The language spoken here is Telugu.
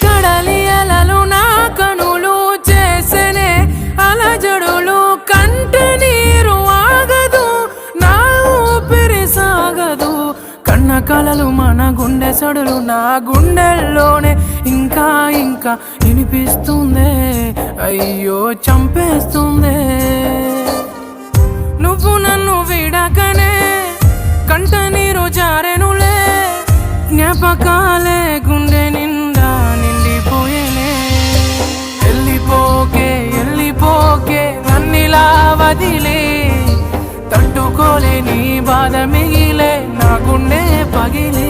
కడలి అలలు నా కనులు చేసనే అలజడులు కంట నీరు ఆగదు నా ఊపిరి సాగదు కన్న కలలు మన గుండె సడులు నా గుండెల్లోనే ఇంకా ఇంకా వినిపిస్తుందే అయ్యో చంపేస్తుందే నువ్వు నన్ను విడకనే కంట నీరు జారెనులే జ్ఞాపకాలే గుండె నిండా నిండిపోయేనే వెళ్ళిపోకే నన్నిలా వదిలే తట్టుకోలే నీ బాధ మిగిలే నా గుండె పగిలే